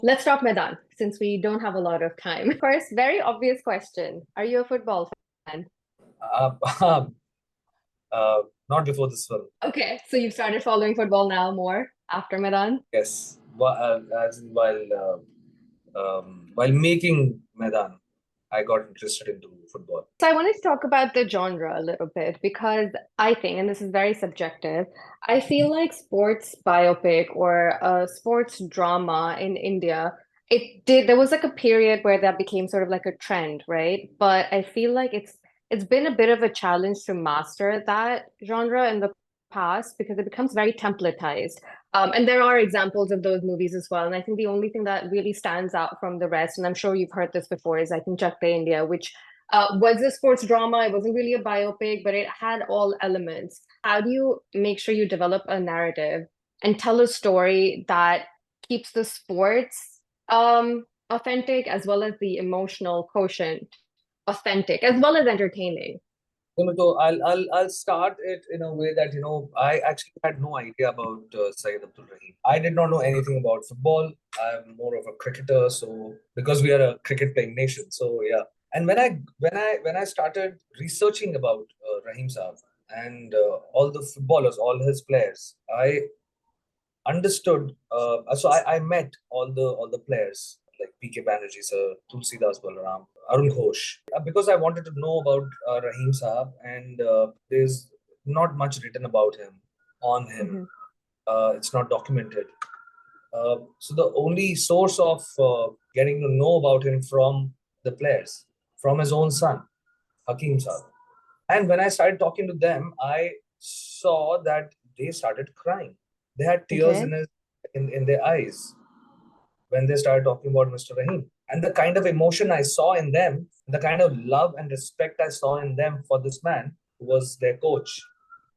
Let's talk Maidaan since we don't have a lot of time. First, very obvious question. Are you a football fan? Uh, Not before this film. Okay, so you've started following football now more after Maidaan? Yes, as in while making Maidaan, I got interested into football. So I wanted to talk about the genre a little bit because I think, and this is very subjective, I feel like sports biopic or a sports drama in India, there was like a period where that became sort of like a trend, right? But I feel like it's been a bit of a challenge to master that genre in the past because it becomes very templatized. And there are examples of those movies as well. And I think the only thing that really stands out from the rest, and I'm sure you've heard this before, is I think Chak De India, which was a sports drama. It wasn't really a biopic, but it had all elements. How do you make sure you develop a narrative and tell a story that keeps the sports authentic as well as the emotional quotient authentic as well as entertaining? So I'll start it in a way that I actually had no idea about Syed Abdul Rahim. I did not know anything about football. I'm more of a cricketer, so because we are a cricket playing nation, so yeah. And when I started researching about Rahim Saab and all the footballers, all his players, I understood. So I met all the players like PK Banerjee sir, Tulsidas Balaram, Arun Ghosh, because I wanted to know about Rahim Saab, and there's not much written about him, on him. Mhm. It's not documented. So the only source of getting to know about him from the players, from his own son, Hakim Saab. And when I started talking to them, I saw that they started crying. They had tears Okay. in their eyes when they started talking about Mr. Rahim. And the kind of emotion I saw in them, the kind of love and respect I saw in them for this man who was their coach,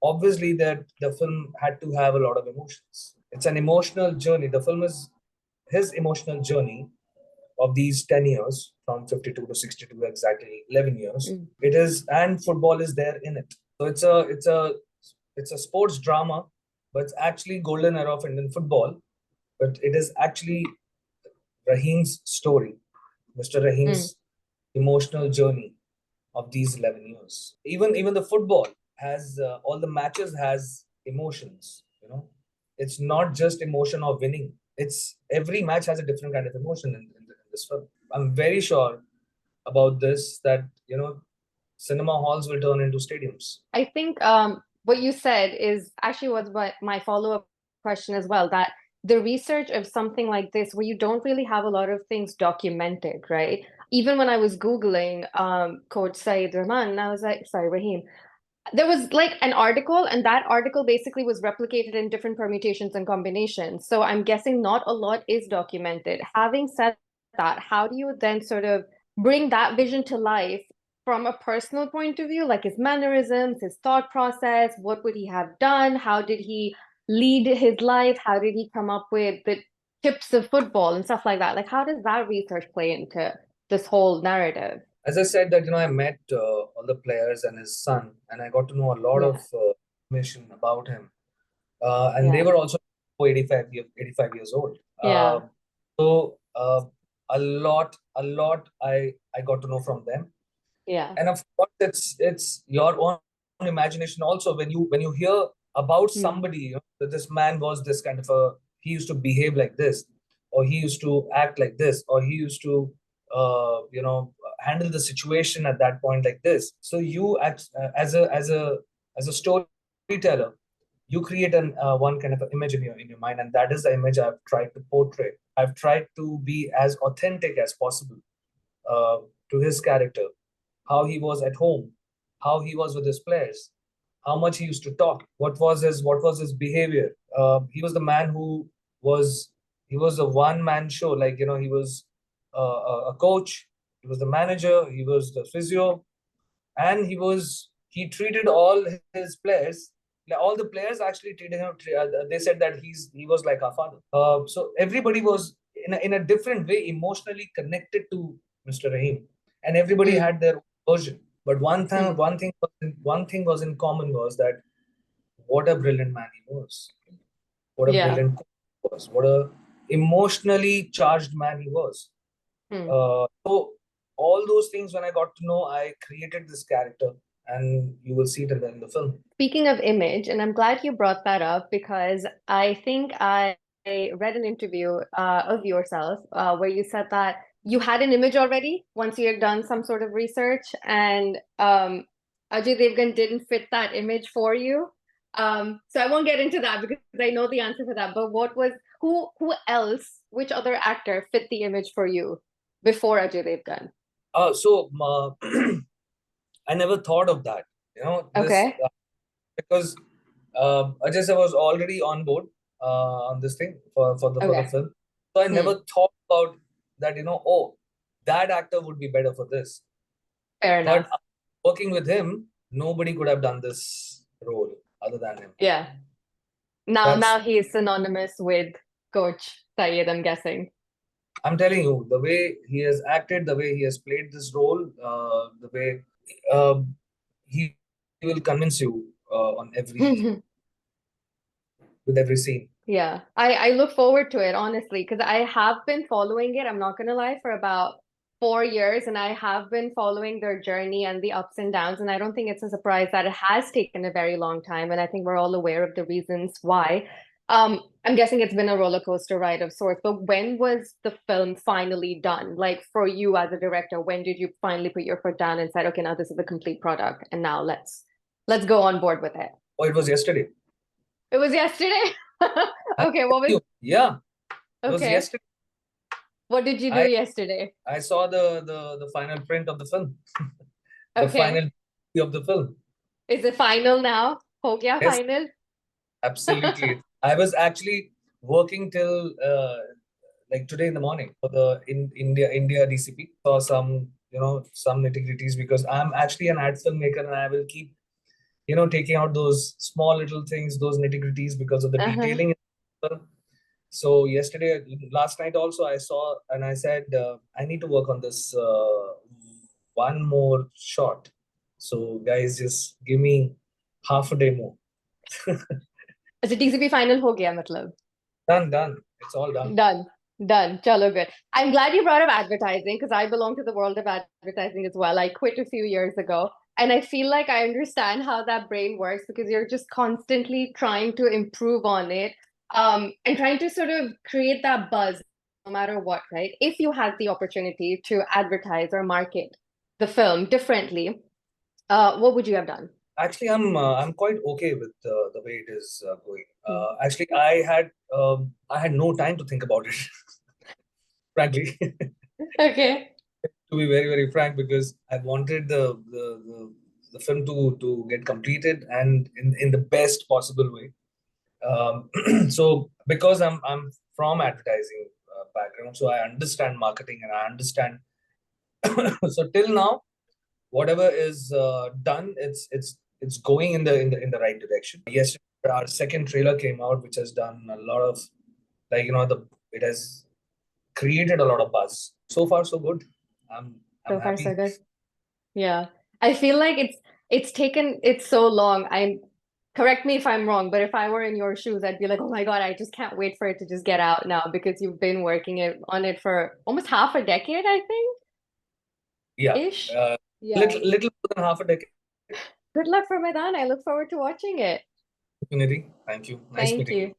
obviously that the film had to have a lot of emotions. It's an emotional journey. The film is his emotional journey of these 10 years, from 52 to 62, exactly 11 years. Mm. It is, and football is there in it. So it's a sports drama, but it's actually golden era of Indian football. But it is actually Rahim's story, Mr. Mm. Rahim's emotional journey of these 11 years. Even the football has all the matches has emotions. It's not just emotion of winning. It's every match has a different kind of emotion in this film. I'm very sure about this, that cinema halls will turn into stadiums. I think what you said is actually was what my follow-up question as well, that the research of something like this, where you don't really have a lot of things documented, right? Even when I was Googling Coach Saeed Rahman, I was like, sorry, Rahim, there was like an article, and that article basically was replicated in different permutations and combinations. So I'm guessing not a lot is documented. Having said that, how do you then sort of bring that vision to life from a personal point of view, like his mannerisms, his thought process? What would he have done? How did he lead his life? How did he come up with the tips of football and stuff like that? Like, how does that research play into this whole narrative? As I said, that I met all the players and his son, and I got to know a lot of Yeah, information about him. And they yeah, were also 85 years old. yeah, So a lot I got to know from them. yeah. And of course, it's your own imagination also when you hear about Mm. somebody, that this man was this kind of a, he used to behave like this, or he used to act like this, or he used to handle the situation at that point like this. So you act, as a storyteller, you create an one kind of an image in your mind, and that is the image I've tried to portray. I've tried to be as authentic as possible uh, to his character, how he was at home, how he was with his players, how much he used to talk, what was his behavior. He was the man who was he was a one man show. Like he was a coach, he was the manager, he was the physio, and he treated all his players. Like, all the players actually treated him. They said that he was like our father. So everybody was in a different way emotionally connected to Mr. Rahim, and everybody Mm. had their own version. But Mm. one thing was in common, was that what a brilliant man he was. What a Yeah. brilliant coach he was. emotionally charged man he was. Hmm. So all those things, when I got to know, I created this character, and you will see it in the film. Speaking of image, and I'm glad you brought that up because I think I read an interview of yourself where you said that you had an image already once you had done some sort of research, and Ajay Devgn didn't fit that image for you. So I won't get into that because I know the answer for that. But who else, which other actor fit the image for you before Ajay Devgn? So I never thought of that. This Okay. because Ajay sir was already on board on this thing for the Okay. film. So I Hmm. never thought about that. Oh, that actor would be better for this. Fair But enough. working with him, nobody could have done this role other than him. Yeah. Now, That's now he is synonymous with Coach Syed, I'm guessing. I'm telling you, the way he has acted, the way he has played this role, the way uh, he will convince you on every with every scene. Yeah, I look forward to it, honestly, because I have been following it, I'm not gonna lie, for about 4 years, and I have been following their journey and the ups and downs, and I don't think it's a surprise that it has taken a very long time, and I think we're all aware of the reasons why. I'm guessing it's been a roller coaster ride of sorts, but when was the film finally done? Like for you as a director, when did you finally put your foot down and said, okay, now this is the complete product, and now let's go on board with it? Oh, it was yesterday. It was yesterday. I'm Okay, what telling was you, yeah, it was okay? yesterday. What did you do I yesterday? I saw the final print of the film, the Okay. final copy of the film. Is it final now? Ho gaya Yes, final? absolutely. I was actually working till like today in the morning for the in India DCP. Saw some nitty-gritties because I'm actually an ad filmmaker, and I will keep taking out those small little things, those nitty-gritties because of the Uh-huh. detailing. So yesterday, last night also, I saw and I said, I need to work on this one more shot. So guys, just give me half a day more. अच्छा TCP final हो गया मतलब. Done, done. It's all done. Done. Done. Chalo good. I'm glad you brought up advertising because I belong to the world of advertising as well. I quit a few years ago. And I feel like I understand how that brain works because you're just constantly trying to improve on it, and trying to sort of create that buzz no matter what, right? If you had the opportunity to advertise or market the film differently, what would you have done? Actually, I'm quite okay with the way it is going. Hmm. Actually, I had no time to think about it, frankly. Okay. To be very very frank, because I wanted the film to get completed and in the best possible way. So because I'm from advertising background, so I understand marketing and I understand. So till now, whatever is done, it's going in the right direction. Yesterday, our second trailer came out, which has done a lot of the it has created a lot of buzz. So far, so good. I'm So far, so happy. good. Yeah. I feel like it's taken it's so long. I'm correct me if I'm wrong, but if I were in your shoes, I'd be like, oh my God, I just can't wait for it to just get out now because you've been working on it for almost half a decade, I think, Yeah, ish. uh, Yeah. little more than half a decade. Good luck for Maidaan. I look forward to watching it. Opportunity. Thank you. Nice Thank meeting you. you.